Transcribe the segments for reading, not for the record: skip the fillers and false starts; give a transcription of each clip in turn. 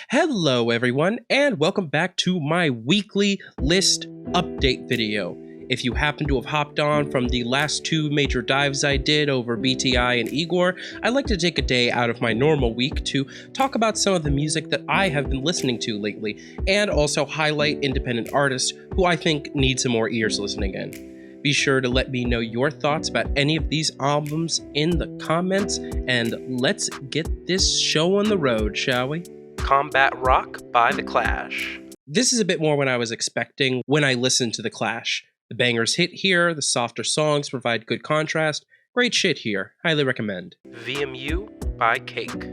Hello, everyone, and welcome back to my weekly list update video. If you happen to have hopped on from the last two major dives I did over BTI and Igor, I'd like to take a day out of my normal week to talk about some of the music that I have been listening to lately, and also highlight independent artists who I think need some more ears listening in. Be sure to let me know your thoughts about any of these albums in the comments, and let's get this show on the road, shall we? Combat Rock by The Clash. This is a bit more what I was expecting when I listened to The Clash. The bangers hit here, the softer songs provide good contrast. Great shit here. Highly recommend. VMU by Cake.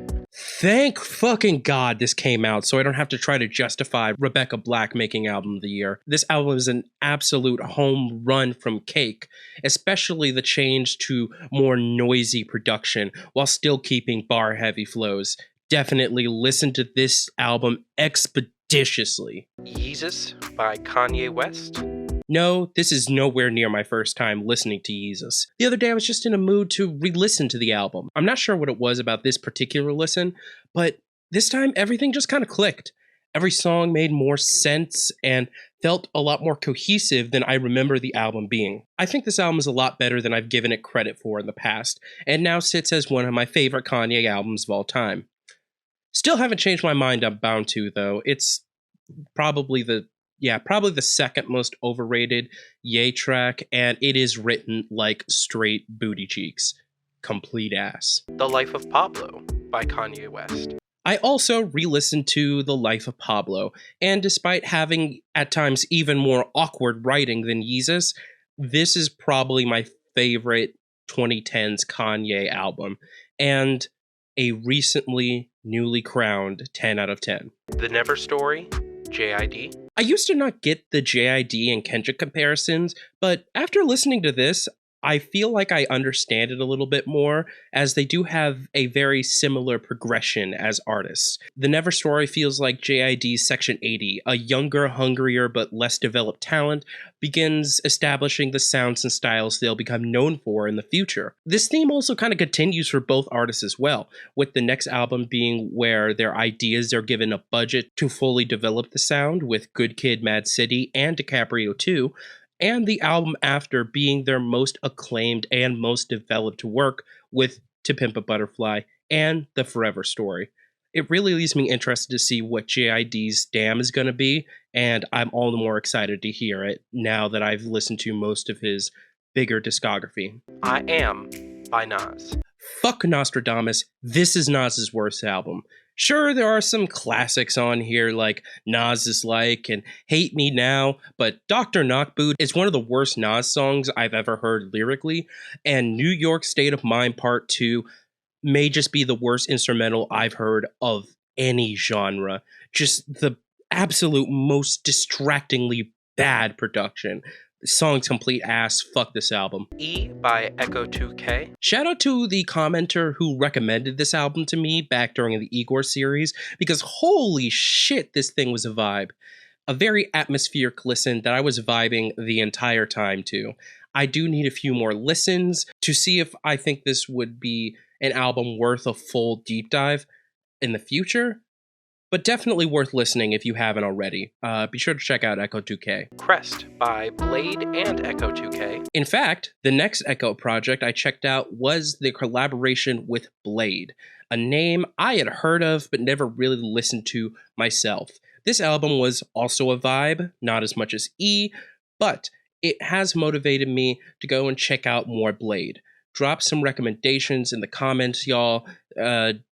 Thank fucking God this came out so I don't have to try to justify Rebecca Black making album of the year. This album is an absolute home run from Cake, especially the change to more noisy production while still keeping bar heavy flows. Definitely listen to this album expeditiously. Yeezus by Kanye West. No, this is nowhere near my first time listening to Yeezus. The other day I was just in a mood to re-listen to the album. I'm not sure what it was about this particular listen, but this time everything just kind of clicked. Every song made more sense and felt a lot more cohesive than I remember the album being. I think this album is a lot better than I've given it credit for in the past, and now sits as one of my favorite Kanye albums of all time. Still haven't changed my mind on Bound to, though. It's probably the second most overrated Ye track, and it is written like straight booty cheeks. Complete ass. The Life of Pablo by Kanye West. I also re-listened to The Life of Pablo, and despite having at times even more awkward writing than Yeezus, this is probably my favorite 2010s Kanye album, and a recently newly crowned 10 out of 10. The Never Story, JID. I used to not get the JID and Kendrick comparisons, but after listening to this, I feel like I understand it a little bit more, as they do have a very similar progression as artists. The Never Story feels like JID's Section 80, a younger, hungrier, but less developed talent, begins establishing the sounds and styles they'll become known for in the future. This theme also kind of continues for both artists as well, with the next album being where their ideas are given a budget to fully develop the sound, with Good Kid, Mad City, and DiCaprio 2, and the album after being their most acclaimed and most developed work with To Pimp a Butterfly and The Forever Story. It really leaves me interested to see what JID's Damn is going to be, and I'm all the more excited to hear it now that I've listened to most of his bigger discography. I Am by Nas. Fuck Nostradamus, this is Nas's worst album. Sure, there are some classics on here like Nas is Like and Hate Me Now, but Dr. Knockboot is one of the worst Nas songs I've ever heard lyrically, and New York State of Mind Part 2 may just be the worst instrumental I've heard of any genre. Just the absolute most distractingly bad production. The song's complete ass. Fuck this album. E by Echo 2K. Shout out to the commenter who recommended this album to me back during the Igor series, because holy shit, this thing was a vibe. A very atmospheric listen that I was vibing the entire time to. I do need a few more listens to see if I think this would be an album worth a full deep dive in the future, but definitely worth listening if you haven't already. Be sure to check out Echo 2K. Crest by Blade and Echo 2K. In fact, the next Echo project I checked out was the collaboration with Blade, a name I had heard of but never really listened to myself. This album was also a vibe, not as much as E, but it has motivated me to go and check out more Blade. Drop some recommendations in the comments, y'all.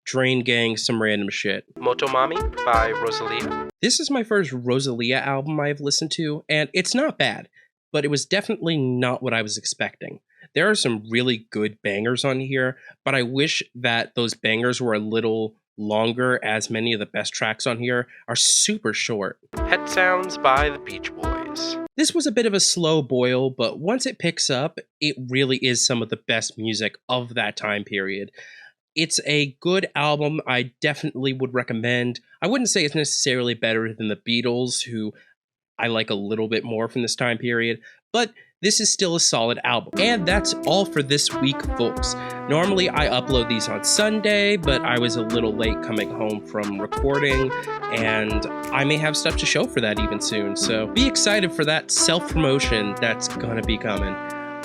Drain Gang, some random shit. Motomami by Rosalia. This is my first Rosalia album I've listened to, and it's not bad, but it was definitely not what I was expecting. There are some really good bangers on here, but I wish that those bangers were a little longer, as many of the best tracks on here are super short. Pet Sounds by the Beach Boys. This was a bit of a slow boil, but once it picks up, it really is some of the best music of that time period. It's a good album I definitely would recommend. I wouldn't say it's necessarily better than the Beatles, who I like a little bit more from this time period, but this is still a solid album. And that's all for this week, folks. Normally I upload these on Sunday, but I was a little late coming home from recording, and I may have stuff to show for that even soon, so be excited for that self-promotion that's gonna be coming.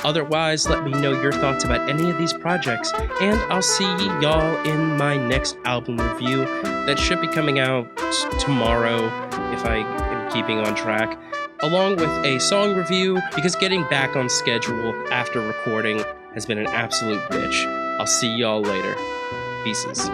Otherwise, let me know your thoughts about any of these projects, and I'll see y'all in my next album review that should be coming out tomorrow, if I am keeping on track, along with a song review, because getting back on schedule after recording has been an absolute bitch. I'll see y'all later. Pieces.